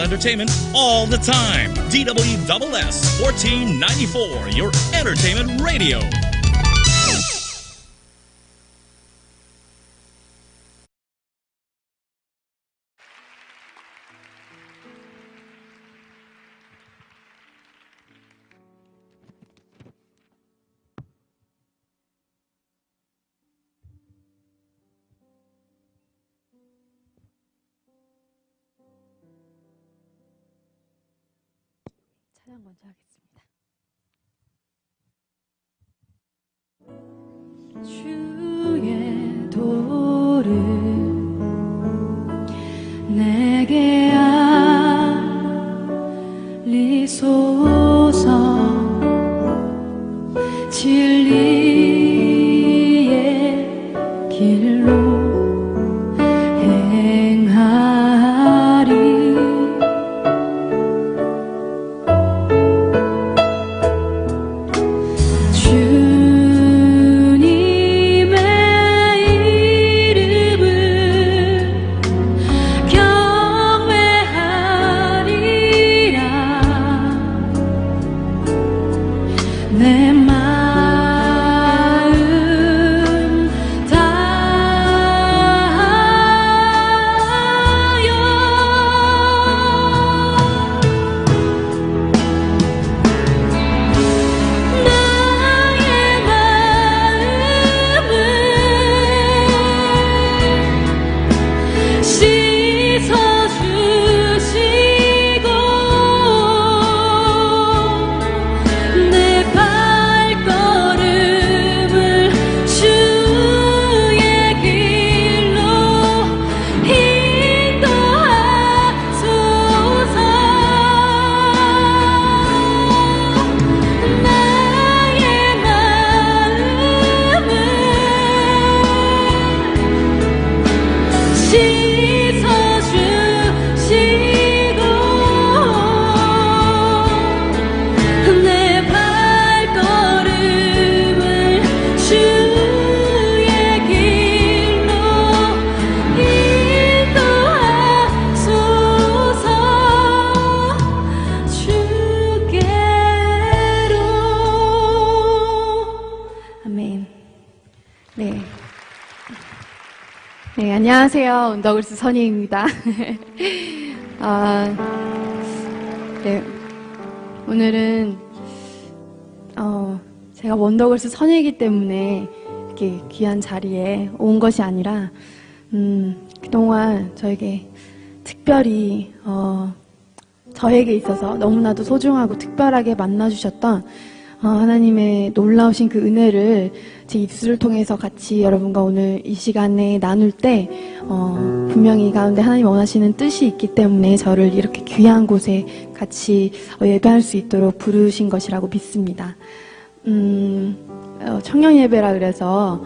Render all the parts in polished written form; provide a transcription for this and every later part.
entertainment all the time. DWSS 1494, your entertainment radio. 찬양 먼저 하겠습니다. 주의 도를 내게 알리소서. 진리의 길로 행하리. 내 마음 다하여 나의 마음을 씻어주시고 내 발걸음을 주의 길로 인도하소서. 나의 마음을 씻어주시고 내 발걸음을 주의 길로 인도하소서. 주께로. 아멘. 네. 네, 안녕하세요. 언더걸스 선희입니다. 네. 오늘은, 제가 원더걸스 선희이기 때문에 이렇게 귀한 자리에 온 것이 아니라, 그동안 저에게 특별히, 저에게 있어서 너무나도 소중하고 특별하게 만나주셨던 하나님의 놀라우신 그 은혜를 제 입술을 통해서 같이 여러분과 오늘 이 시간에 나눌 때 분명히 이 가운데 하나님 원하시는 뜻이 있기 때문에 저를 이렇게 귀한 곳에 같이 예배할 수 있도록 부르신 것이라고 믿습니다. 청년 예배라 그래서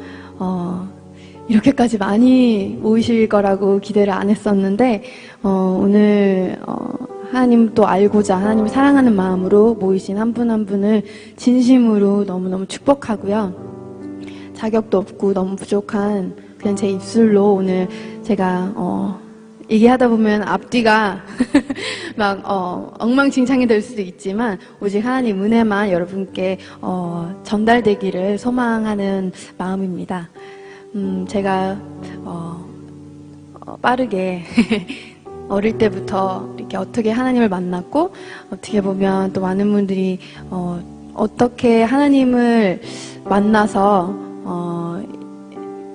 이렇게까지 많이 모이실 거라고 기대를 안 했었는데 오늘 하나님도 알고자 하나님을 사랑하는 마음으로 모이신 한 분 한 분을 진심으로 너무너무 축복하고요. 자격도 없고 너무 부족한 그냥 제 입술로 오늘 제가 얘기하다 보면 앞뒤가 막 엉망진창이 될 수도 있지만 오직 하나님 은혜만 여러분께 전달되기를 소망하는 마음입니다. 제가 빠르게 어릴 때부터 이렇게 어떻게 하나님을 만났고 어떻게 보면 또 많은 분들이 어떻게 하나님을 만나서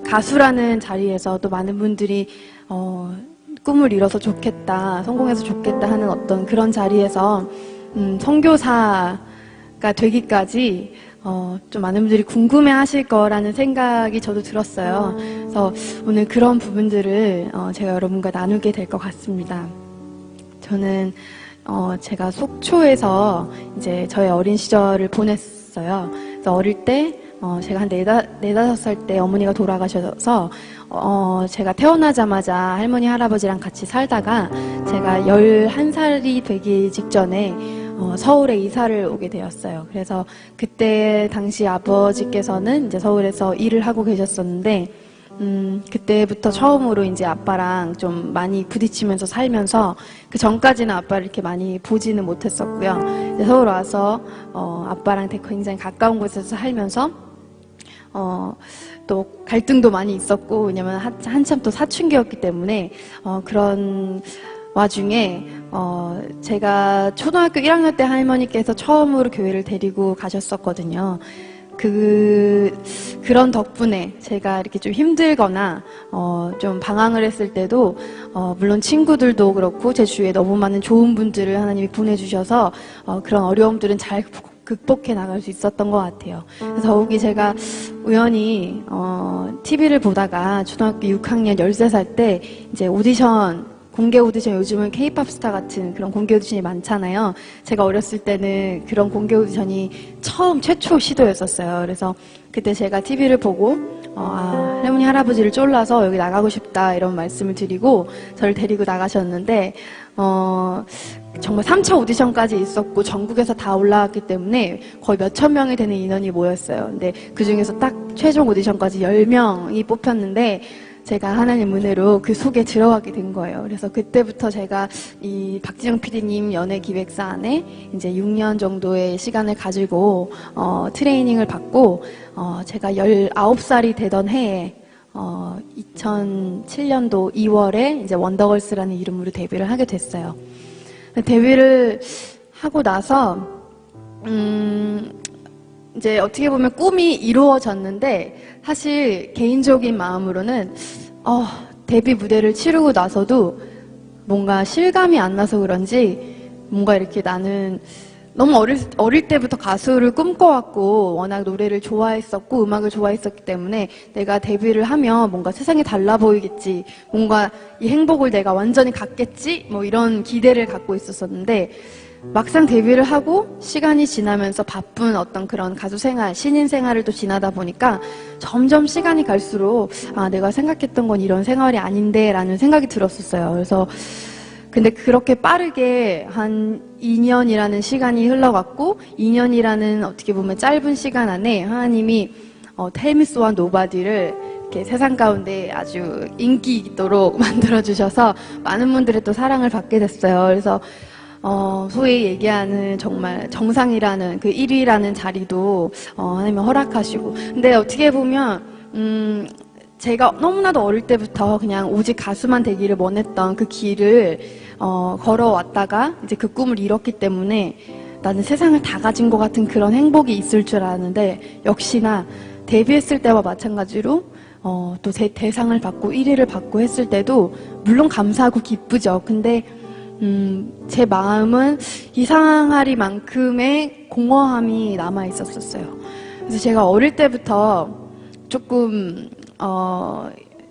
가수라는 자리에서 또 많은 분들이 꿈을 이뤄서 좋겠다, 성공해서 좋겠다 하는 어떤 그런 자리에서 선교사가 되기까지 좀 많은 분들이 궁금해 하실 거라는 생각이 저도 들었어요. 그래서 오늘 그런 부분들을 제가 여러분과 나누게 될 것 같습니다. 저는 제가 속초에서 이제 저의 어린 시절을 보냈어요. 그래서 어릴 때 제가 한 4~5살 때 어머니가 돌아가셔서 제가 태어나자마자 할머니 할아버지랑 같이 살다가 제가 11살이 되기 직전에 서울에 이사를 오게 되었어요. 그래서 그때 당시 아버지께서는 이제 서울에서 일을 하고 계셨었는데 그때부터 처음으로 이제 아빠랑 좀 많이 부딪히면서 살면서 그 전까지는 아빠를 이렇게 많이 보지는 못했었고요. 이제 서울 와서 아빠랑 굉장히 가까운 곳에서 살면서 또 갈등도 많이 있었고, 왜냐면 한참 또 사춘기였기 때문에 그런 와중에 제가 초등학교 1학년 때 할머니께서 처음으로 교회를 데리고 가셨었거든요. 그런 덕분에 제가 이렇게 좀 힘들거나 좀 방황을 했을 때도 물론 친구들도 그렇고 제 주위에 너무 많은 좋은 분들을 하나님이 보내주셔서 그런 어려움들은 잘 극복해 나갈 수 있었던 것 같아요. 그래서 더욱이 제가 우연히 TV를 보다가 초등학교 6학년 13살 때 이제 공개 오디션, 요즘은 K-pop 스타 같은 그런 공개 오디션이 많잖아요. 제가 어렸을 때는 그런 공개 오디션이 최초 시도였었어요. 그래서 그때 제가 TV를 보고 할머니 할아버지를 쫄라서 여기 나가고 싶다 이런 말씀을 드리고 저를 데리고 나가셨는데 정말 3차 오디션까지 있었고 전국에서 다 올라왔기 때문에 거의 몇천 명이 되는 인원이 모였어요. 근데 그 중에서 딱 최종 오디션까지 10명이 뽑혔는데 제가 하나님 은혜로 그 속에 들어가게 된 거예요. 그래서 그때부터 제가 이 박지영 PD님 연예기획사 안에 이제 6년 정도의 시간을 가지고 트레이닝을 받고 제가 19살이 되던 해에 2007년도 2월에 이제 원더걸스라는 이름으로 데뷔를 하게 됐어요. 데뷔를 하고 나서 이제 어떻게 보면 꿈이 이루어졌는데 사실 개인적인 마음으로는 데뷔 무대를 치르고 나서도 뭔가 실감이 안 나서 그런지 뭔가 이렇게 나는 너무 어릴 때부터 가수를 꿈꿔왔고 워낙 노래를 좋아했었고 음악을 좋아했었기 때문에 내가 데뷔를 하면 뭔가 세상이 달라 보이겠지, 뭔가 이 행복을 내가 완전히 갖겠지, 뭐 이런 기대를 갖고 있었었는데 막상 데뷔를 하고 시간이 지나면서 바쁜 어떤 그런 가수 생활, 신인 생활을 또 지나다 보니까 점점 시간이 갈수록 내가 생각했던 건 이런 생활이 아닌데 라는 생각이 들었었어요. 그래서 근데 그렇게 빠르게 한 2년이라는 시간이 흘러갔고 2년이라는 어떻게 보면 짧은 시간 안에 하나님이 Tell Me So와 Nobody를 이렇게 세상 가운데 아주 인기 있도록 만들어주셔서 많은 분들의 또 사랑을 받게 됐어요. 그래서 소위 얘기하는 정말 정상이라는 그 1위라는 자리도 하나님이 허락하시고, 근데 어떻게 보면 제가 너무나도 어릴 때부터 그냥 오직 가수만 되기를 원했던 그 길을 걸어왔다가 이제 그 꿈을 이뤘기 때문에 나는 세상을 다 가진 것 같은 그런 행복이 있을 줄 알았는데 역시나 데뷔했을 때와 마찬가지로 또 대상을 받고 1위를 받고 했을 때도 물론 감사하고 기쁘죠. 근데 제 마음은 이상하리만큼의 공허함이 남아 있었어요. 그래서 제가 어릴 때부터 조금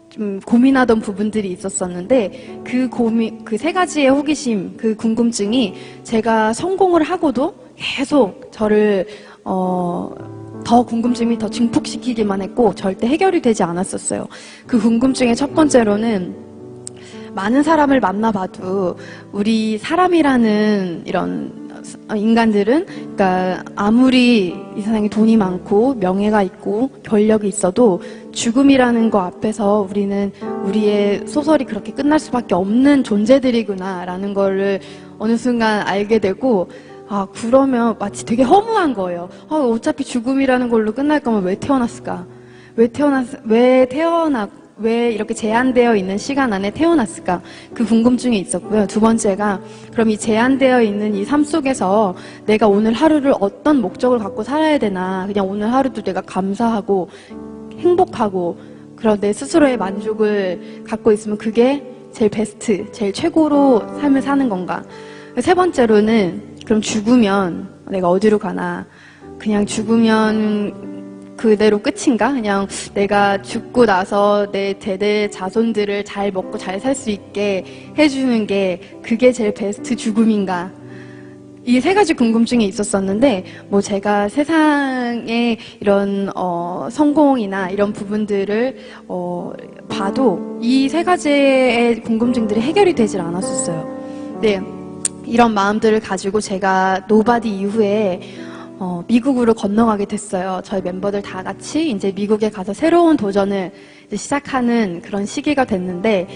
좀 고민하던 부분들이 있었었는데 그 세 가지의 호기심, 그 궁금증이 제가 성공을 하고도 계속 저를 더 궁금증이 더 증폭시키기만 했고 절대 해결이 되지 않았었어요. 그 궁금증의 첫 번째로는 많은 사람을 만나봐도 우리 사람이라는 이런 인간들은 그러니까 아무리 이 세상에 돈이 많고 명예가 있고 권력이 있어도 죽음이라는 거 앞에서 우리는 우리의 소설이 그렇게 끝날 수밖에 없는 존재들이구나라는 거를 어느 순간 알게 되고 그러면 마치 되게 허무한 거예요. 어차피 죽음이라는 걸로 끝날 거면 왜 태어났을까? 왜 이렇게 제한되어 있는 시간 안에 태어났을까? 그 궁금증이 있었고요. 두 번째가 그럼 이 제한되어 있는 이 삶 속에서 내가 오늘 하루를 어떤 목적을 갖고 살아야 되나? 그냥 오늘 하루도 내가 감사하고 행복하고 그런 내 스스로의 만족을 갖고 있으면 그게 제일 베스트, 제일 최고로 삶을 사는 건가? 세 번째로는 그럼 죽으면 내가 어디로 가나? 그냥 죽으면 그대로 끝인가? 그냥 내가 죽고 나서 내 대대 자손들을 잘 먹고 잘 살 수 있게 해주는 게 그게 제일 베스트 죽음인가? 이 세 가지 궁금증이 있었었는데 제가 세상에 이런 성공이나 이런 부분들을 봐도 이 세 가지의 궁금증들이 해결이 되질 않았었어요. 네, 이런 마음들을 가지고 제가 노바디 이후에 미국으로 건너가게 됐어요. 저희 멤버들 다 같이 이제 미국에 가서 새로운 도전을 이제 시작하는 그런 시기가 됐는데,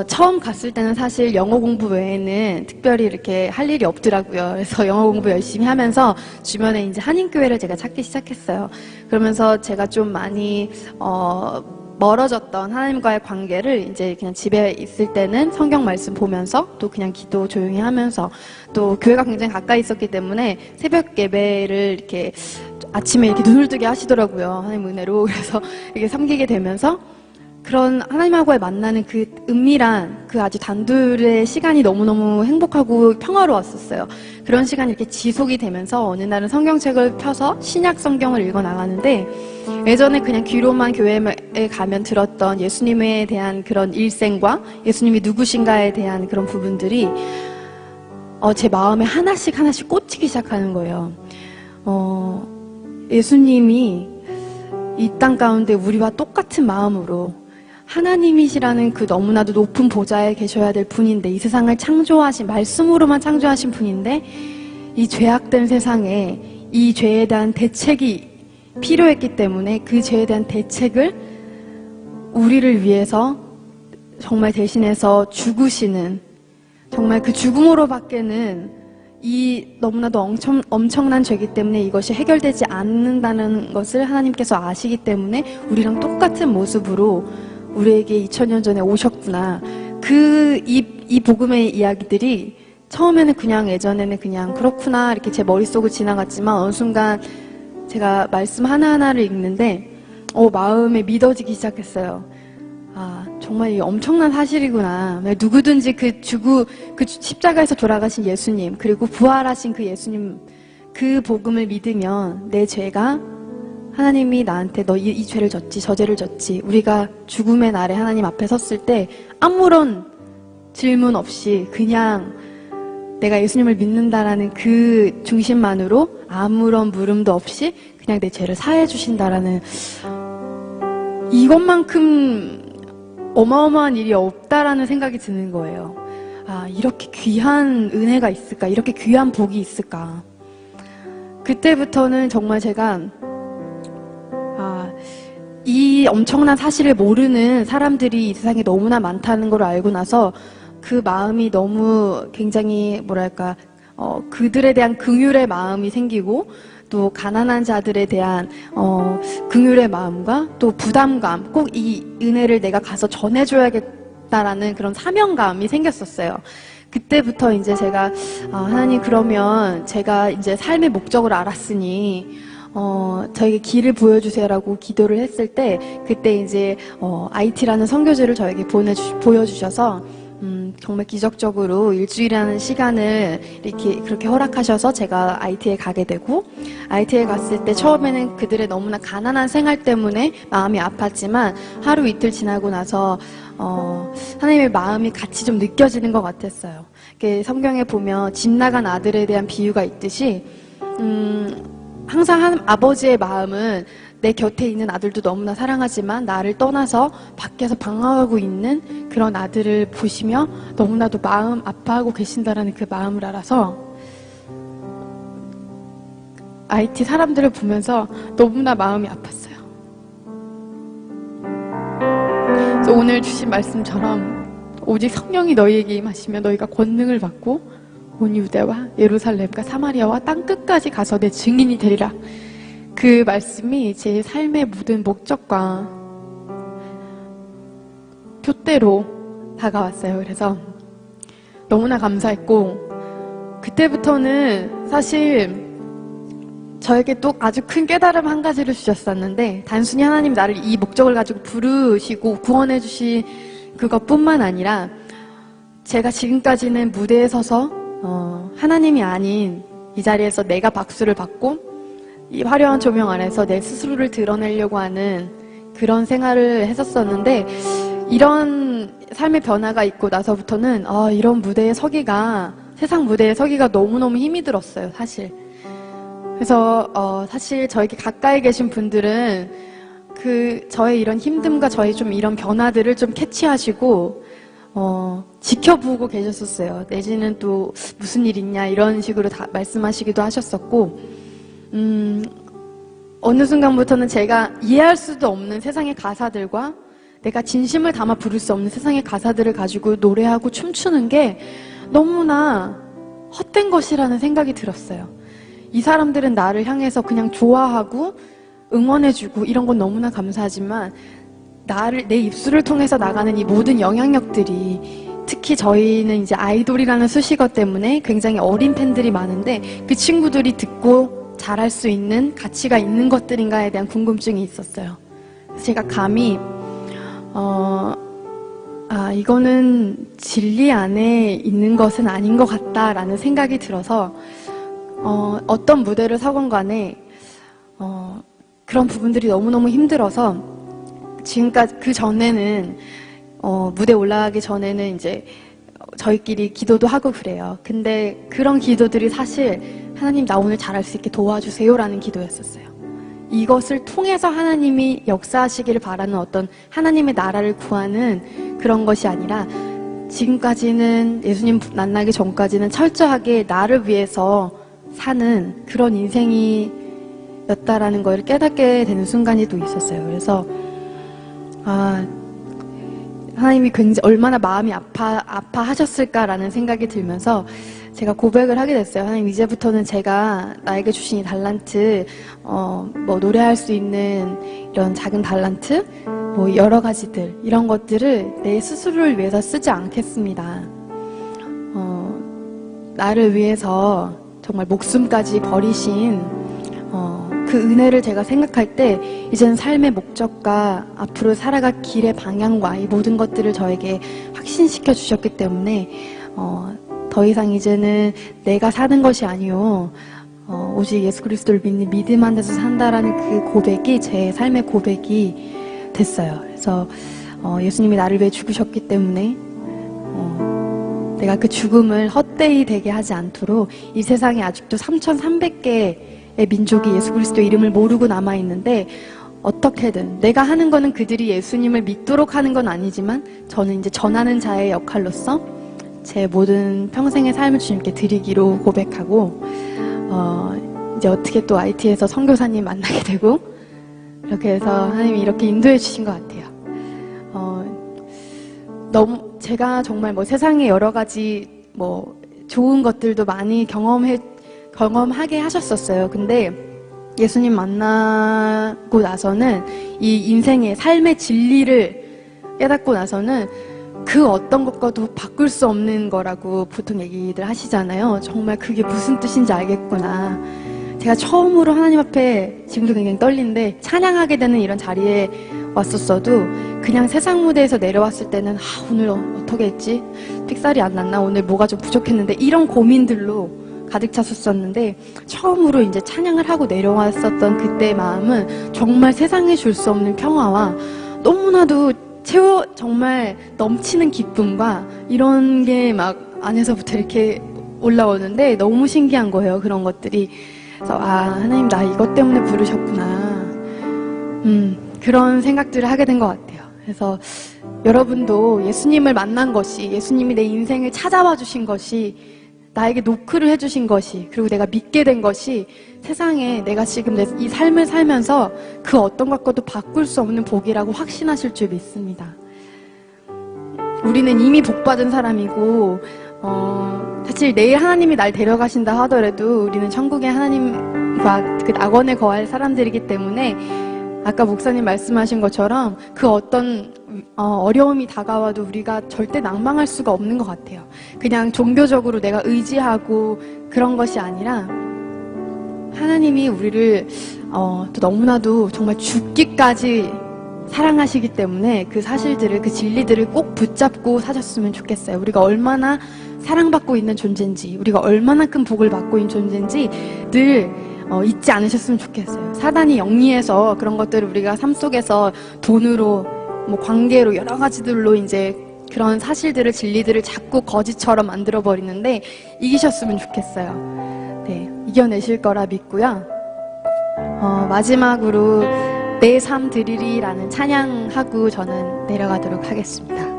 처음 갔을 때는 사실 영어 공부 외에는 특별히 이렇게 할 일이 없더라고요. 그래서 영어 공부 열심히 하면서 주변에 이제 한인교회를 제가 찾기 시작했어요. 그러면서 제가 좀 많이, 멀어졌던 하나님과의 관계를 이제 그냥 집에 있을 때는 성경 말씀 보면서 또 그냥 기도 조용히 하면서 또 교회가 굉장히 가까이 있었기 때문에 새벽 예배를 이렇게 아침에 이렇게 눈을 뜨게 하시더라고요. 하나님 은혜로. 그래서 이렇게 섬기게 되면서 그런 하나님하고의 만나는 그 은밀한 그 아주 단둘의 시간이 너무너무 행복하고 평화로웠었어요. 그런 시간이 이렇게 지속이 되면서 어느 날은 성경책을 펴서 신약 성경을 읽어 나가는데, 예전에 그냥 귀로만 교회에 가면 들었던 예수님에 대한 그런 일생과 예수님이 누구신가에 대한 그런 부분들이 제 마음에 하나씩 꽂히기 시작하는 거예요. 예수님이 이 땅 가운데 우리와 똑같은 마음으로 하나님이시라는 그 너무나도 높은 보좌에 계셔야 될 분인데, 이 세상을 창조하신, 말씀으로만 창조하신 분인데, 이 죄악된 세상에 이 죄에 대한 대책이 필요했기 때문에 그 죄에 대한 대책을 우리를 위해서 정말 대신해서 죽으시는, 정말 그 죽음으로 밖에는 이 너무나도 엄청난 죄이기 때문에 이것이 해결되지 않는다는 것을 하나님께서 아시기 때문에 우리랑 똑같은 모습으로 우리에게 2000년 전에 오셨구나. 이 복음의 이야기들이 처음에는 그냥 예전에는 그냥 그렇구나 이렇게 제 머릿속을 지나갔지만 어느 순간 제가 말씀 하나하나를 읽는데 마음에 믿어지기 시작했어요. 아, 정말 이 엄청난 사실이구나. 누구든지 그 십자가에서 돌아가신 예수님, 그리고 부활하신 그 예수님, 그 복음을 믿으면 내 죄가, 하나님이 나한테 너 이 죄를 졌지, 저 죄를 졌지, 우리가 죽음의 날에 하나님 앞에 섰을 때 아무런 질문 없이 그냥 내가 예수님을 믿는다라는 그 중심만으로 아무런 물음도 없이 그냥 내 죄를 사해 주신다라는, 이것만큼 어마어마한 일이 없다라는 생각이 드는 거예요. 아, 이렇게 귀한 은혜가 있을까? 이렇게 귀한 복이 있을까? 그때부터는 정말 제가 이 엄청난 사실을 모르는 사람들이 이 세상에 너무나 많다는 걸 알고 나서 그 마음이 너무 굉장히 뭐랄까 그들에 대한 긍휼의 마음이 생기고, 또 가난한 자들에 대한 긍휼의 마음과 또 부담감, 꼭 이 은혜를 내가 가서 전해줘야겠다라는 그런 사명감이 생겼었어요. 그때부터 이제 제가 하나님, 그러면 제가 이제 삶의 목적을 알았으니 저에게 길을 보여주세요라고 기도를 했을 때, 그때 이제 IT라는 선교지를 저에게 보여주셔서 정말 기적적으로 일주일이라는 시간을 이렇게 그렇게 허락하셔서 제가 IT에 가게 되고, IT에 갔을 때 처음에는 그들의 너무나 가난한 생활 때문에 마음이 아팠지만 하루 이틀 지나고 나서 하나님의 마음이 같이 좀 느껴지는 것 같았어요. 성경에 보면 집 나간 아들에 대한 비유가 있듯이 항상 아버지의 마음은 내 곁에 있는 아들도 너무나 사랑하지만 나를 떠나서 밖에서 방황하고 있는 그런 아들을 보시며 너무나도 마음 아파하고 계신다라는 그 마음을 알아서 IT 사람들을 보면서 너무나 마음이 아팠어요. 그래서 오늘 주신 말씀처럼 오직 성령이 너희에게 임하시며 너희가 권능을 받고 온 유대와 예루살렘과 사마리아와 땅 끝까지 가서 내 증인이 되리라. 그 말씀이 제 삶의 모든 목적과 표대로 다가왔어요. 그래서 너무나 감사했고, 그때부터는 사실 저에게 또 아주 큰 깨달음 한 가지를 주셨었는데, 단순히 하나님 나를 이 목적을 가지고 부르시고 구원해 주신 그것뿐만 아니라, 제가 지금까지는 무대에 서서 하나님이 아닌 이 자리에서 내가 박수를 받고 이 화려한 조명 아래서 내 스스로를 드러내려고 하는 그런 생활을 했었었는데, 이런 삶의 변화가 있고 나서부터는 이런 무대에 서기가, 세상 무대에 서기가 너무너무 힘이 들었어요, 사실. 그래서 사실 저에게 가까이 계신 분들은 저의 이런 힘듦과 저의 좀 이런 변화들을 좀 캐치하시고 지켜보고 계셨었어요. 내지는 또 무슨 일 있냐 이런 식으로 다 말씀하시기도 하셨었고, 어느 순간부터는 제가 이해할 수도 없는 세상의 가사들과 내가 진심을 담아 부를 수 없는 세상의 가사들을 가지고 노래하고 춤추는 게 너무나 헛된 것이라는 생각이 들었어요. 이 사람들은 나를 향해서 그냥 좋아하고 응원해주고 이런 건 너무나 감사하지만 내 입술을 통해서 나가는 이 모든 영향력들이, 특히 저희는 이제 아이돌이라는 수식어 때문에 굉장히 어린 팬들이 많은데 그 친구들이 듣고 잘할 수 있는 가치가 있는 것들인가에 대한 궁금증이 있었어요. 그래서 제가 감히 이거는 진리 안에 있는 것은 아닌 것 같다라는 생각이 들어서 어떤 무대를 서건 간에 그런 부분들이 너무너무 힘들어서 지금까지 그 전에는 무대 올라가기 전에는 이제 저희끼리 기도도 하고 그래요. 근데 그런 기도들이 사실 하나님 나 오늘 잘할 수 있게 도와주세요라는 기도였었어요. 이것을 통해서 하나님이 역사하시기를 바라는 어떤 하나님의 나라를 구하는 그런 것이 아니라 지금까지는 예수님 만나기 전까지는 철저하게 나를 위해서 사는 그런 인생이었다라는 걸 깨닫게 되는 순간이 또 있었어요. 그래서 하나님이 굉장히 얼마나 마음이 아파하셨을까라는 생각이 들면서 제가 고백을 하게 됐어요. 하나님, 이제부터는 제가 나에게 주신 이 달란트, 뭐 노래할 수 있는 이런 작은 달란트, 뭐 여러 가지들, 이런 것들을 내 스스로를 위해서 쓰지 않겠습니다. 나를 위해서 정말 목숨까지 버리신 그 은혜를 제가 생각할 때 이제는 삶의 목적과 앞으로 살아갈 길의 방향과 이 모든 것들을 저에게 확신시켜 주셨기 때문에 더 이상 이제는 내가 사는 것이 아니요 오직 예수 그리스도를 믿는 믿음 안에서 산다라는 그 고백이 제 삶의 고백이 됐어요. 그래서 예수님이 나를 위해 죽으셨기 때문에 내가 그 죽음을 헛되이 되게 하지 않도록 이 세상에 아직도 3,300개의 민족이 예수 그리스도 이름을 모르고 남아있는데 어떻게든 내가 하는 거는 그들이 예수님을 믿도록 하는 건 아니지만 저는 이제 전하는 자의 역할로서 제 모든 평생의 삶을 주님께 드리기로 고백하고 이제 어떻게 또 IT에서 선교사님 만나게 되고 이렇게 해서 하나님이 이렇게 인도해 주신 것 같아요. 너무 제가 정말 뭐 세상에 여러 가지 뭐 좋은 것들도 많이 경험하게 하셨었어요. 근데 예수님 만나고 나서는 이 인생의 삶의 진리를 깨닫고 나서는 그 어떤 것과도 바꿀 수 없는 거라고 보통 얘기들 하시잖아요. 정말 그게 무슨 뜻인지 알겠구나. 제가 처음으로 하나님 앞에 지금도 굉장히 떨리는데 찬양하게 되는 이런 자리에 왔었어도 그냥 세상 무대에서 내려왔을 때는 오늘 어떻게 했지? 픽살이 안 났나? 오늘 뭐가 좀 부족했는데 이런 고민들로 가득 찼었었는데 처음으로 이제 찬양을 하고 내려왔었던 그때의 마음은 정말 세상에 줄 수 없는 평화와 너무나도 정말 넘치는 기쁨과 이런 게 막 안에서부터 이렇게 올라오는데 너무 신기한 거예요. 그런 것들이. 그래서 하나님 나 이것 때문에 부르셨구나. 그런 생각들을 하게 된 것 같아요. 그래서 여러분도 예수님을 만난 것이, 예수님이 내 인생을 찾아와 주신 것이, 나에게 노크를 해주신 것이, 그리고 내가 믿게 된 것이 세상에 내가 지금 이 삶을 살면서 그 어떤 것과도 바꿀 수 없는 복이라고 확신하실 줄 믿습니다. 우리는 이미 복받은 사람이고 사실 내일 하나님이 날 데려가신다 하더라도 우리는 천국의 하나님과 그 낙원에 거할 사람들이기 때문에 아까 목사님 말씀하신 것처럼 그 어떤 어려움이 다가와도 우리가 절대 낭망할 수가 없는 것 같아요. 그냥 종교적으로 내가 의지하고 그런 것이 아니라 하나님이 우리를 또 너무나도 정말 죽기까지 사랑하시기 때문에 그 사실들을, 그 진리들을 꼭 붙잡고 사셨으면 좋겠어요. 우리가 얼마나 사랑받고 있는 존재인지, 우리가 얼마나 큰 복을 받고 있는 존재인지 늘 잊지 않으셨으면 좋겠어요. 사단이 영리해서 그런 것들을 우리가 삶 속에서 돈으로, 뭐 관계로, 여러 가지들로 이제 그런 사실들을, 진리들을 자꾸 거짓처럼 만들어 버리는데 이기셨으면 좋겠어요. 네, 이겨내실 거라 믿고요. 마지막으로 내 삶 드리리라는 찬양하고 저는 내려가도록 하겠습니다.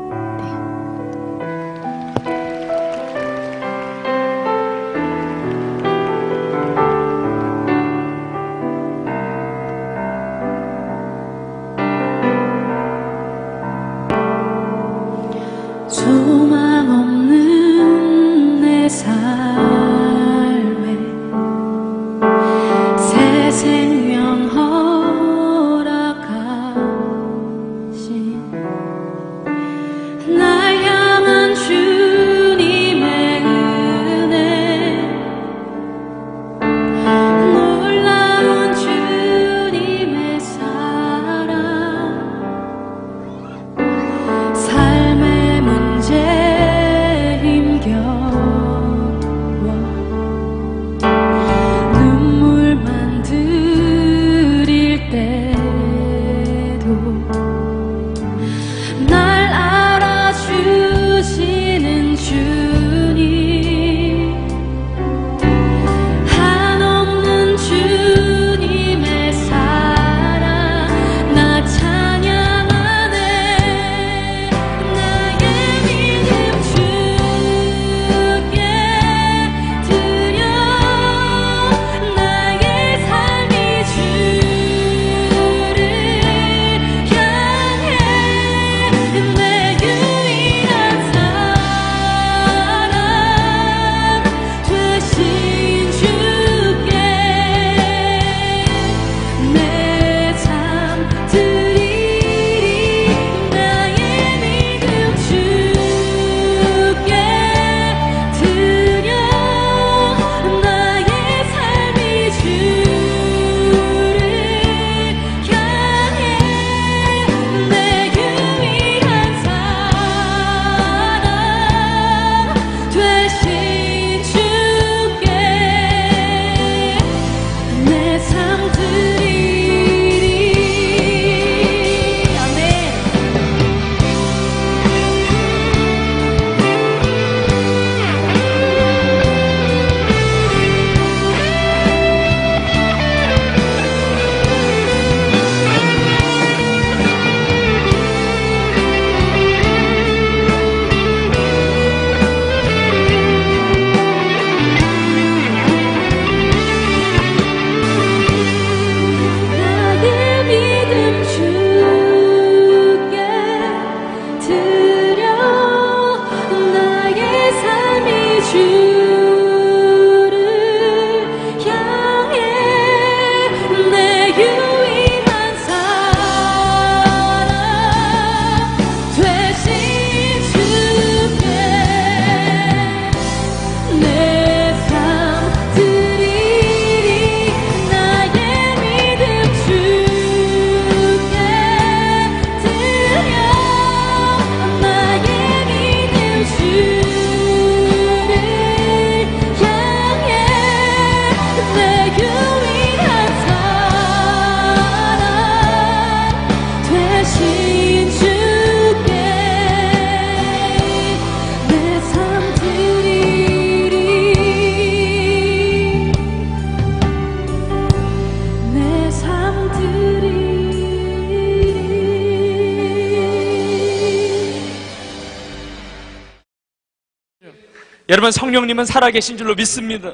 여러분, 성령님은 살아계신 줄로 믿습니다.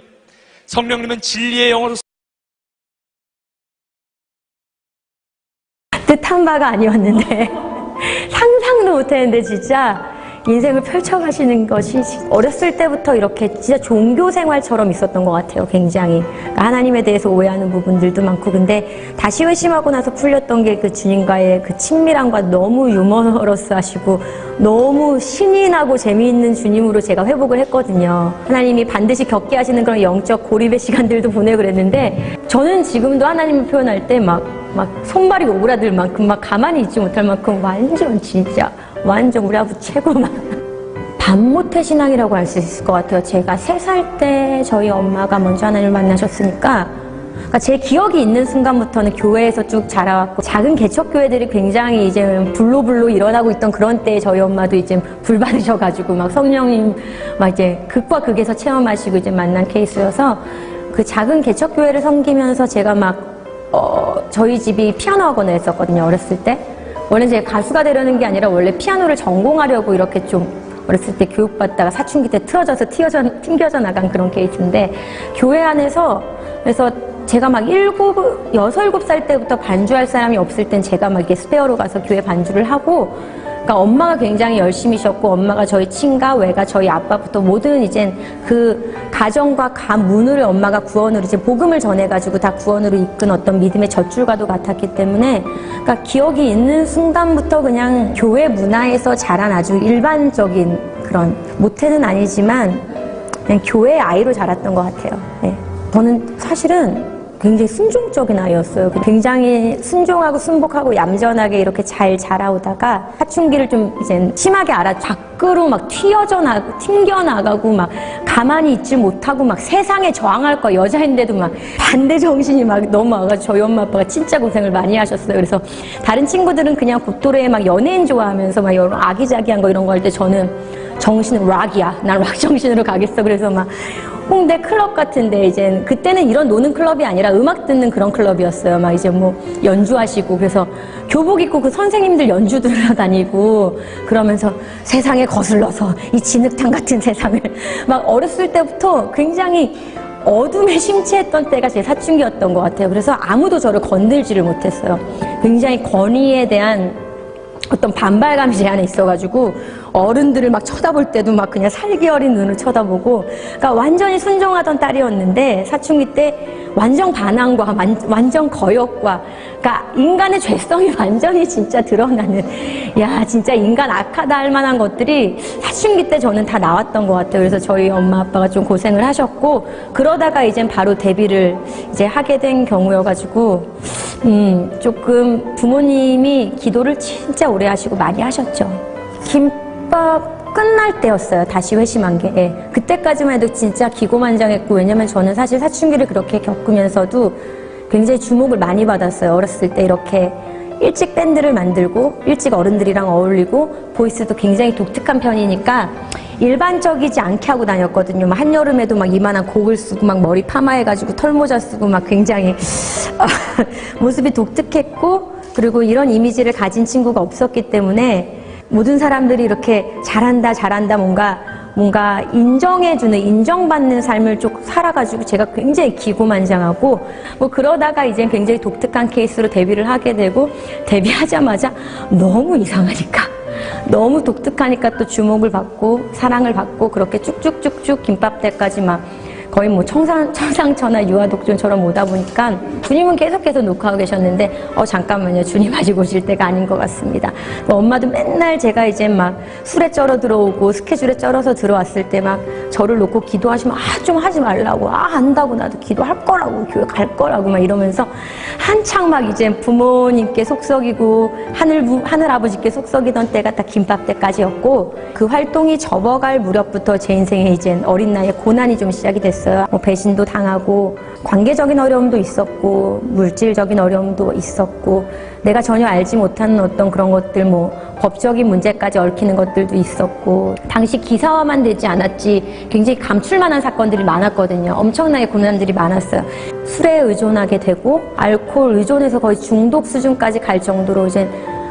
성령님은 진리의 영으로 뜻한 바가 아니었는데 상상도 못했는데 진짜 인생을 펼쳐가시는 것이 어렸을 때부터 이렇게 진짜 종교 생활처럼 있었던 것 같아요. 굉장히 그러니까 하나님에 대해서 오해하는 부분들도 많고, 근데 다시 회심하고 나서 풀렸던 게 그 주님과의 그 친밀함과 너무 유머러스하시고 너무 신이 나고 재미있는 주님으로 제가 회복을 했거든요. 하나님이 반드시 겪게 하시는 그런 영적 고립의 시간들도 보내고 그랬는데, 저는 지금도 하나님을 표현할 때 막 손발이 오그라들 만큼 막 가만히 있지 못할 만큼 완전 진짜 완전 우리 아버지 최고만. 반모태 신앙이라고 할 수 있을 것 같아요. 제가 3살 때 저희 엄마가 먼저 하나님을 만나셨으니까, 그러니까 제 기억이 있는 순간부터는 교회에서 쭉 자라왔고, 작은 개척교회들이 굉장히 이제 불로불로 일어나고 있던 그런 때에 저희 엄마도 이제 불 받으셔가지고 막 성령님 막 이제 극과 극에서 체험하시고 이제 만난 케이스여서, 그 작은 개척교회를 섬기면서 제가 저희 집이 피아노 학원을 했었거든요, 어렸을 때. 원래 제가 가수가 되려는 게 아니라 원래 피아노를 전공하려고 이렇게 좀 어렸을 때 교육받다가 사춘기 때 틀어져서 튕겨져 나간 그런 케이스인데, 교회 안에서, 그래서 제가 막 6, 7살 때부터 반주할 사람이 없을 땐 제가 막 이렇게 스페어로 가서 교회 반주를 하고, 그러니까 엄마가 굉장히 열심히셨고, 엄마가 저희 친가, 외가, 저희 아빠부터 모든 이젠 그 가정과 가문을 엄마가 구원으로 이제 복음을 전해가지고 다 구원으로 이끈 어떤 믿음의 젖줄과도 같았기 때문에, 그러니까 기억이 있는 순간부터 그냥 교회 문화에서 자란 아주 일반적인 그런, 모태는 아니지만 그냥 교회 아이로 자랐던 것 같아요. 네. 저는 사실은 굉장히 순종적인 아이였어요. 굉장히 순종하고 순복하고 얌전하게 이렇게 잘 자라오다가 사춘기를 좀 이제 심하게 밖으로 막 튕겨나가고 막 가만히 있지 못하고 막 세상에 저항할 거, 여자인데도 막 반대 정신이 막 넘어와가지고 저희 엄마 아빠가 진짜 고생을 많이 하셨어요. 그래서 다른 친구들은 그냥 곱도로에 막 연예인 좋아하면서 막 여러 아기자기한 거 이런 거 할 때 저는 정신은 락이야. 난 락 정신으로 가겠어. 그래서 막 홍대 클럽 같은데, 이제 그때는 이런 노는 클럽이 아니라 음악 듣는 그런 클럽이었어요. 막 이제 뭐 연주하시고, 그래서 교복 입고 그 선생님들 연주 들으러 다니고 그러면서 세상에 거슬러서 이 진흙탕 같은 세상을 막 어렸을 때부터 굉장히 어둠에 심취했던 때가 제 사춘기였던 것 같아요. 그래서 아무도 저를 건들지를 못했어요. 굉장히 권위에 대한 어떤 반발감이 제 안에 있어가지고 어른들을 막 쳐다볼 때도 막 그냥 살기 어린 눈을 쳐다보고, 그러니까 완전히 순종하던 딸이었는데 사춘기 때 완전 반항과 완전 거역과, 그러니까 인간의 죄성이 완전히 진짜 드러나는, 야 진짜 인간 악하다 할 만한 것들이 사춘기 때 저는 다 나왔던 것 같아요. 그래서 저희 엄마 아빠가 좀 고생을 하셨고, 그러다가 이젠 바로 데뷔를 이제 하게 된 경우여가지고 조금 부모님이 기도를 진짜 오래 하시고 많이 하셨죠. 김밥 끝날 때였어요. 다시 회심한 게. 예. 그때까지만 해도 진짜 기고만장했고, 왜냐면 저는 사실 사춘기를 그렇게 겪으면서도 굉장히 주목을 많이 받았어요. 어렸을 때 이렇게 일찍 밴드를 만들고 일찍 어른들이랑 어울리고 보이스도 굉장히 독특한 편이니까 일반적이지 않게 하고 다녔거든요. 막 한여름에도 막 이만한 곡을 쓰고 막 머리 파마해가지고 털모자 쓰고 막 굉장히 모습이 독특했고, 그리고 이런 이미지를 가진 친구가 없었기 때문에 모든 사람들이 이렇게 잘한다 뭔가 인정해주는, 인정받는 삶을 쭉 살아가지고 제가 굉장히 기고만장하고, 뭐 그러다가 이제 굉장히 독특한 케이스로 데뷔를 하게 되고, 데뷔하자마자 너무 이상하니까, 너무 독특하니까 또 주목을 받고 사랑을 받고, 그렇게 쭉쭉쭉쭉 김밥때까지 막 거의 뭐 청상천하 유아독존처럼 오다 보니까 주님은 계속해서 녹화하고 계셨는데 잠깐만요, 주님 아직 오실 때가 아닌 것 같습니다. 엄마도 맨날 제가 이제 막 술에 쩔어 들어오고 스케줄에 쩔어서 들어왔을 때 막 저를 놓고 기도하시면 좀 하지 말라고, 안다고, 나도 기도할 거라고, 교회 갈 거라고 막 이러면서 한창 막 이제 부모님께 속썩이고 하늘 아버지께 속썩이던 때가 딱 김밥 때까지였고, 그 활동이 접어갈 무렵부터 제 인생에 이제 어린 나이에 고난이 좀 시작이 됐어요. 뭐 배신도 당하고 관계적인 어려움도 있었고 물질적인 어려움도 있었고, 내가 전혀 알지 못하는 어떤 그런 것들, 뭐 법적인 문제까지 얽히는 것들도 있었고, 당시 기사화만 되지 않았지 굉장히 감출만한 사건들이 많았거든요. 엄청나게 고난들이 많았어요. 술에 의존하게 되고 알코올 의존해서 거의 중독 수준까지 갈 정도로 이제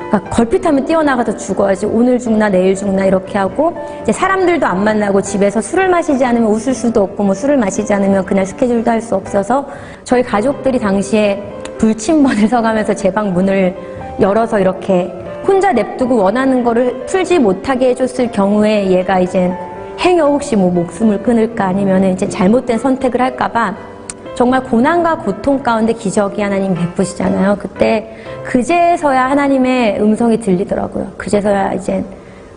그러니까 걸핏하면 뛰어나가서 죽어야지. 오늘 죽나 내일 죽나 이렇게 하고 이제 사람들도 안 만나고 집에서 술을 마시지 않으면 웃을 수도 없고 뭐 술을 마시지 않으면 그날 스케줄도 할 수 없어서 저희 가족들이 당시에 불침번을 서가면서 제 방 문을 열어서 이렇게 혼자 냅두고 원하는 거를 풀지 못하게 해줬을 경우에 얘가 이제 행여 혹시 뭐 목숨을 끊을까 아니면 이제 잘못된 선택을 할까봐 정말 고난과 고통 가운데 기적이 하나님 베푸시잖아요. 그때 그제서야 하나님의 음성이 들리더라고요. 그제서야 이제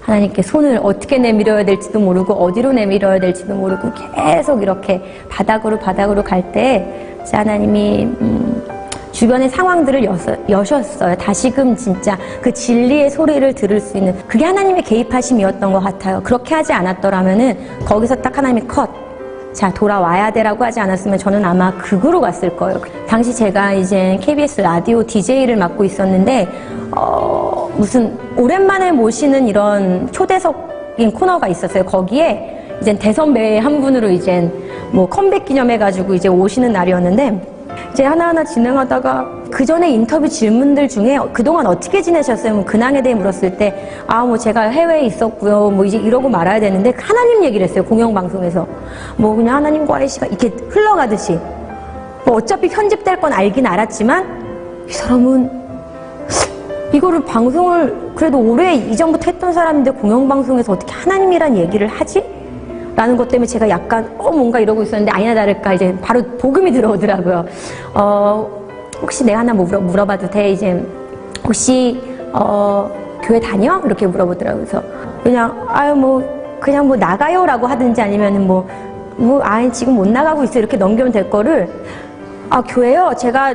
하나님께 손을 어떻게 내밀어야 될지도 모르고 어디로 내밀어야 될지도 모르고 계속 이렇게 바닥으로 갈 때 하나님이 주변의 상황들을 여셨어요. 다시금 진짜 그 진리의 소리를 들을 수 있는 그게 하나님의 개입하심이었던 것 같아요. 그렇게 하지 않았더라면은 거기서 딱 하나님이 컷. 자, 돌아와야 돼라고 하지 않았으면 저는 아마 극으로 갔을 거예요. 당시 제가 이제 KBS 라디오 DJ를 맡고 있었는데, 무슨 오랜만에 모시는 이런 초대석인 코너가 있었어요. 거기에 이제 대선배 한 분으로 이제 뭐 컴백 기념해가지고 이제 오시는 날이었는데, 이제 하나하나 진행하다가 그 전에 인터뷰 질문들 중에 그동안 어떻게 지내셨어요? 뭐 근황에 대해 물었을 때, 뭐 제가 해외에 있었고요. 뭐 이제 이러고 말아야 되는데 하나님 얘기를 했어요. 공영방송에서. 뭐 그냥 하나님과의 시간 이렇게 흘러가듯이. 뭐 어차피 편집될 건 알긴 알았지만 이 사람은 이거를 방송을 그래도 오래 이전부터 했던 사람인데 공영방송에서 어떻게 하나님이란 얘기를 하지? 라는 것 때문에 제가 약간 뭔가 이러고 있었는데 아니나 다를까 이제 바로 복음이 들어오더라고요. 혹시 내가 하나 물어봐도 돼? 이제 혹시 교회 다녀? 이렇게 물어보더라고요. 그래서 그냥 그냥 뭐 나가요라고 하든지 아니면은 지금 못 나가고 있어 이렇게 넘기면 될 거를 교회요? 제가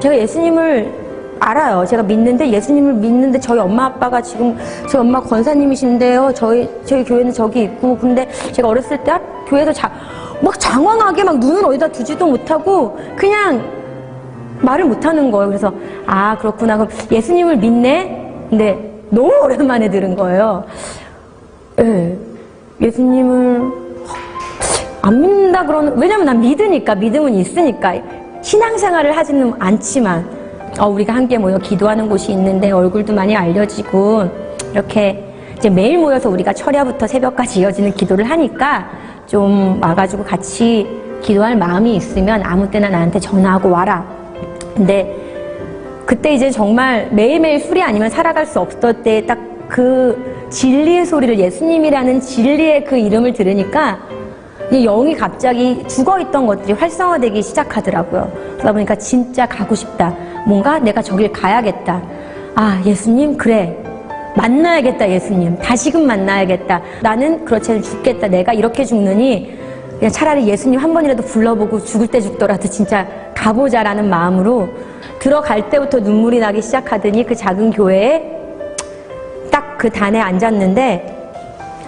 예수님을 알아요. 제가 예수님을 믿는데 저희 엄마 아빠가 지금 저희 엄마 권사님이신데요. 저희 교회는 저기 있고 근데 제가 어렸을 때 교회에서 막 장황하게 막 눈을 어디다 두지도 못하고 그냥 말을 못하는 거예요. 그래서 그렇구나. 그럼 예수님을 믿네? 근데 너무 오랜만에 들은 거예요. 네. 예수님을 안 믿는다 그러는 왜냐면 난 믿으니까 믿음은 있으니까 신앙생활을 하지는 않지만 우리가 함께 모여 기도하는 곳이 있는데 얼굴도 많이 알려지고 이렇게 이제 매일 모여서 우리가 철야부터 새벽까지 이어지는 기도를 하니까 좀 와가지고 같이 기도할 마음이 있으면 아무 때나 나한테 전화하고 와라. 근데 그때 이제 정말 매일매일 술이 아니면 살아갈 수 없을 때 딱 그 진리의 소리를 예수님이라는 진리의 그 이름을 들으니까 영이 갑자기 죽어있던 것들이 활성화되기 시작하더라고요. 그러다 보니까 진짜 가고 싶다. 뭔가 내가 저길 가야겠다. 예수님 그래. 만나야겠다 예수님. 다시금 만나야겠다. 나는 그렇지 않으면 죽겠다. 내가 이렇게 죽느니 그냥 차라리 예수님 한 번이라도 불러보고 죽을 때 죽더라도 진짜 가보자라는 마음으로 들어갈 때부터 눈물이 나기 시작하더니 그 작은 교회에 딱 그 단에 앉았는데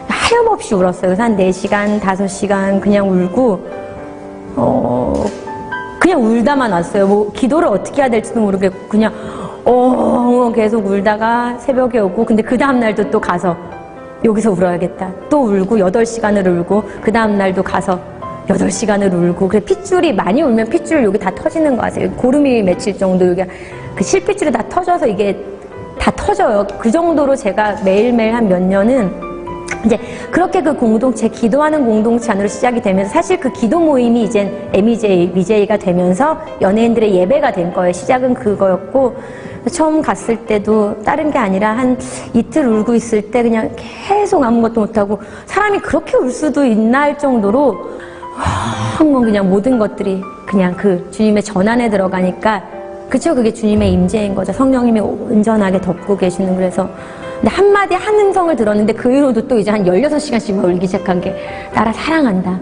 하염없이 울었어요. 그래서 한 4시간, 5시간 그냥 울고 그냥 울다만 왔어요. 뭐 기도를 어떻게 해야 될지도 모르겠고 그냥 계속 울다가 새벽에 오고 근데 그 다음 날도 또 가서 여기서 울어야겠다. 또 울고 8시간을 울고 그 다음 날도 가서 8시간을 울고 그래 핏줄이 많이 울면 핏줄 여기 다 터지는 거 아세요? 고름이 맺힐 정도 여기 그 실핏줄이 다 터져서 이게 다 터져요. 그 정도로 제가 매일매일 한 몇 년은 이제 그렇게 그 공동체, 기도하는 공동체 안으로 시작이 되면서 사실 그 기도 모임이 이제 MJ가 되면서 연예인들의 예배가 된 거예요. 시작은 그거였고 처음 갔을 때도 다른 게 아니라 한 이틀 울고 있을 때 그냥 계속 아무것도 못하고 사람이 그렇게 울 수도 있나 할 정도로 그냥 모든 것들이 그냥 그 주님의 전안에 들어가니까 그쵸? 그게 주님의 임재인 거죠. 성령님이 온전하게 덮고 계시는 그래서 근데 한마디 한 음성을 들었는데 그 이후로도 또 이제 한 16시간씩 울기 시작한 게 나라 사랑한다.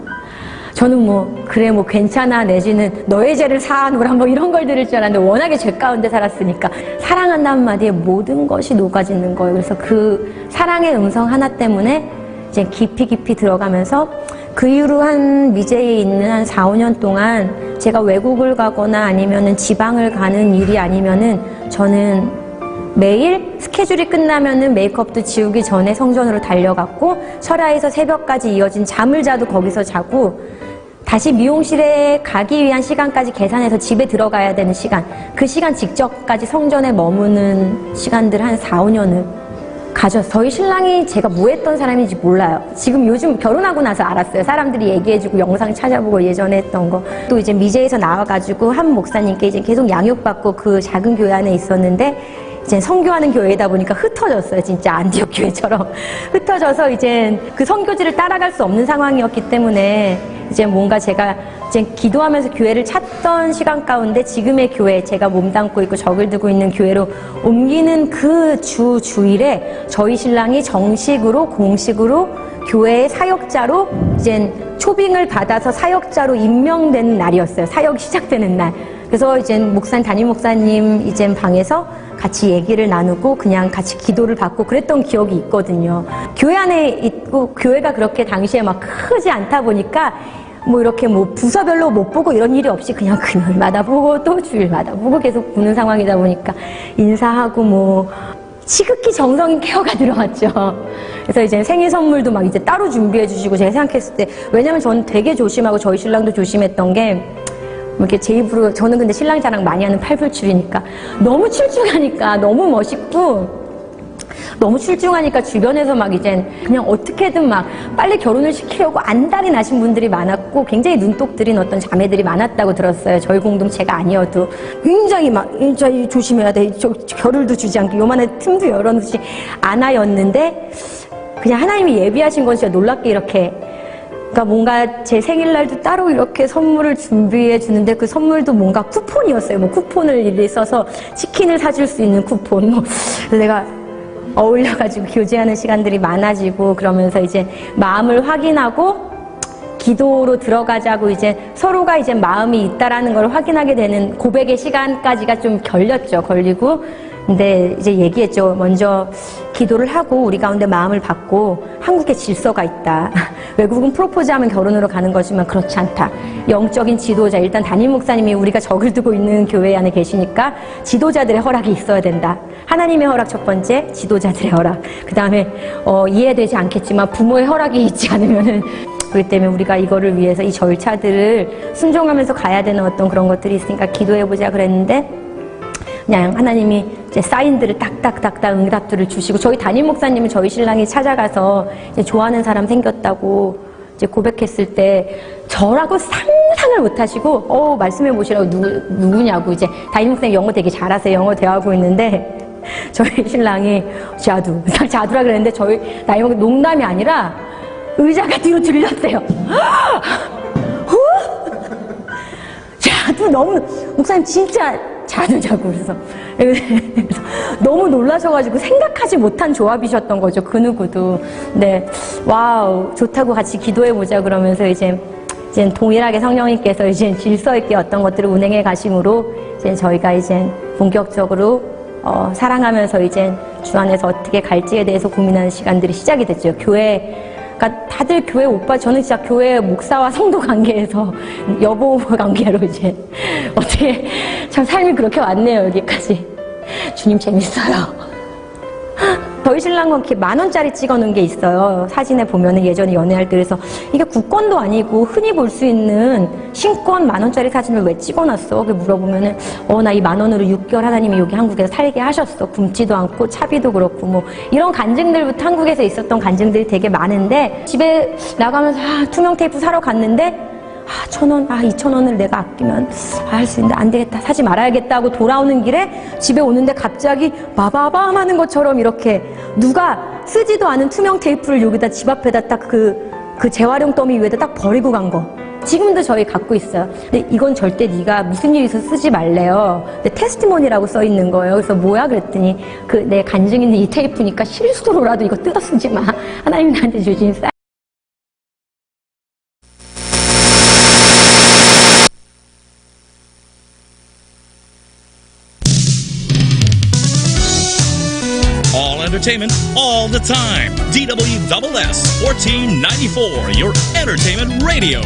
저는 그래 괜찮아 내지는 너의 죄를 사하노라 이런 걸 들을 줄 알았는데 워낙에 죄 가운데 살았으니까 사랑한다 한마디에 모든 것이 녹아지는 거예요. 그래서 그 사랑의 음성 하나 때문에 이제 깊이 들어가면서 그 이후로 한 미제에 있는 한 4, 5년 동안 제가 외국을 가거나 아니면은 지방을 가는 일이 아니면은 저는 매일 스케줄이 끝나면은 메이크업도 지우기 전에 성전으로 달려갔고 철야에서 새벽까지 이어진 잠을 자도 거기서 자고 다시 미용실에 가기 위한 시간까지 계산해서 집에 들어가야 되는 시간, 그 시간 직전까지 성전에 머무는 시간들 한 4, 5년을 가졌어요. 저희 신랑이 제가 뭐 했던 사람인지 몰라요. 지금 요즘 결혼하고 나서 알았어요. 사람들이 얘기해주고 영상 찾아보고 예전에 했던 거. 또 이제 미제에서 나와가지고 한 목사님께 이제 계속 양육받고 그 작은 교회 안에 있었는데 이제 선교하는 교회이다 보니까 흩어졌어요. 진짜 안디옥 교회처럼 흩어져서 이제 그 선교지를 따라갈 수 없는 상황이었기 때문에 이제 뭔가 제가 이제 기도하면서 교회를 찾던 시간 가운데 지금의 교회, 제가 몸담고 있고 적을 두고 있는 교회로 옮기는 그 주일에 저희 신랑이 정식으로 공식으로 교회의 사역자로 이제 초빙을 받아서 사역자로 임명되는 날이었어요. 사역이 시작되는 날. 그래서 이제 담임 목사님 이제 방에서 같이 얘기를 나누고 그냥 같이 기도를 받고 그랬던 기억이 있거든요. 교회 안에 있고 교회가 그렇게 당시에 막 크지 않다 보니까 뭐 이렇게 뭐 부서별로 못 보고 이런 일이 없이 그냥 금요일마다 보고 또 주일마다 보고 계속 보는 상황이다 보니까 인사하고 뭐 지극히 정성인 케어가 들어갔죠. 그래서 이제 생일 선물도 막 이제 따로 준비해 주시고 제가 생각했을 때 왜냐면 저는 되게 조심하고 저희 신랑도 조심했던 게 이렇게 제 입으로 저는 근데 신랑 자랑 많이 하는 팔불출이니까 너무 출중하니까 너무 멋있고 너무 출중하니까 주변에서 막 이제 그냥 어떻게든 막 빨리 결혼을 시키려고 안달이 나신 분들이 많았고 굉장히 눈독 들인 어떤 자매들이 많았다고 들었어요. 저희 공동체가 아니어도 굉장히 막 굉장히 조심해야 돼. 결을도 주지 않고 요만한 틈도 열어놓지 않아였는데 그냥 하나님이 예비하신 건 진짜 놀랍게 이렇게 그러니까 뭔가 제 생일날도 따로 이렇게 선물을 준비해 주는데 그 선물도 뭔가 쿠폰이었어요. 뭐 쿠폰을 일일이 써서 치킨을 사줄 수 있는 쿠폰. 뭐 내가 어울려가지고 교제하는 시간들이 많아지고 그러면서 이제 마음을 확인하고 기도로 들어가자고 이제 서로가 이제 마음이 있다라는 걸 확인하게 되는 고백의 시간까지가 좀 걸리고 근데 이제 얘기했죠. 먼저 기도를 하고 우리 가운데 마음을 받고 한국에 질서가 있다. 외국은 프로포즈하면 결혼으로 가는 거지만 그렇지 않다. 영적인 지도자, 일단 담임 목사님이 우리가 적을 두고 있는 교회 안에 계시니까 지도자들의 허락이 있어야 된다. 하나님의 허락 첫 번째, 지도자들의 허락. 그 다음에 이해되지 않겠지만 부모의 허락이 있지 않으면은 그렇기 때문에 우리가 이거를 위해서 이 절차들을 순종하면서 가야 되는 어떤 그런 것들이 있으니까 기도해보자 그랬는데 그냥 하나님이 이제 사인들을 딱딱딱딱 응답들을 주시고 저희 담임 목사님은 저희 신랑이 찾아가서 이제 좋아하는 사람 생겼다고 이제 고백했을 때 저라고 상상을 못 하시고 말씀해 보시라고 누구냐고 이제 담임 목사님 영어 되게 잘하세요. 영어 대하고 있는데 저희 신랑이 자두라 그랬는데 저희 담임 목사님 농담이 아니라 의자가 뒤로 들렸대요. 자두 너무 목사님 진짜 자두자고 그래서 너무 놀라셔가지고 생각하지 못한 조합이셨던 거죠. 그 누구도. 네, 와우 좋다고 같이 기도해보자 그러면서 이제 동일하게 성령님께서 이제 질서 있게 어떤 것들을 운행해 가심으로 이제 저희가 이제 본격적으로 사랑하면서 이제 주 안에서 어떻게 갈지에 대해서 고민하는 시간들이 시작이 됐죠. 그러니까 다들 교회 오빠, 저는 진짜 교회 목사와 성도 관계에서 여보 관계로 이제 어떻게 참 삶이 그렇게 왔네요, 여기까지. 주님 재밌어요. 저희 신랑은 이렇게 10,000원짜리 찍어놓은 게 있어요. 사진에 보면은 예전에 연애할 때 그래서 이게 국권도 아니고 흔히 볼 수 있는 신권 10,000원짜리 사진을 왜 찍어놨어? 물어보면은 나 이 10,000원으로 6개월 하나님이 여기 한국에서 살게 하셨어. 굶지도 않고 차비도 그렇고 뭐 이런 간증들부터 한국에서 있었던 간증들이 되게 많은데 집에 나가면서 투명 테이프 사러 갔는데 1,000원, 2,000원을 내가 아끼면 할 수 있는데 안 되겠다, 사지 말아야겠다 하고 돌아오는 길에 집에 오는데 갑자기 바바밤 하는 것처럼 이렇게 누가 쓰지도 않은 투명 테이프를 여기다 집 앞에다 딱 그 재활용 더미 위에다 딱 버리고 간 거. 지금도 저희 갖고 있어요. 근데 이건 절대 네가 무슨 일 있어서 쓰지 말래요. 근데 테스티모니라고 써 있는 거예요. 그래서 뭐야 그랬더니 내 간증 있는 이 테이프니까 실수로라도 이거 뜯어 쓰지 마. 하나님 나한테 주신 쌀. Entertainment all the time. DWSS 1494, your entertainment radio.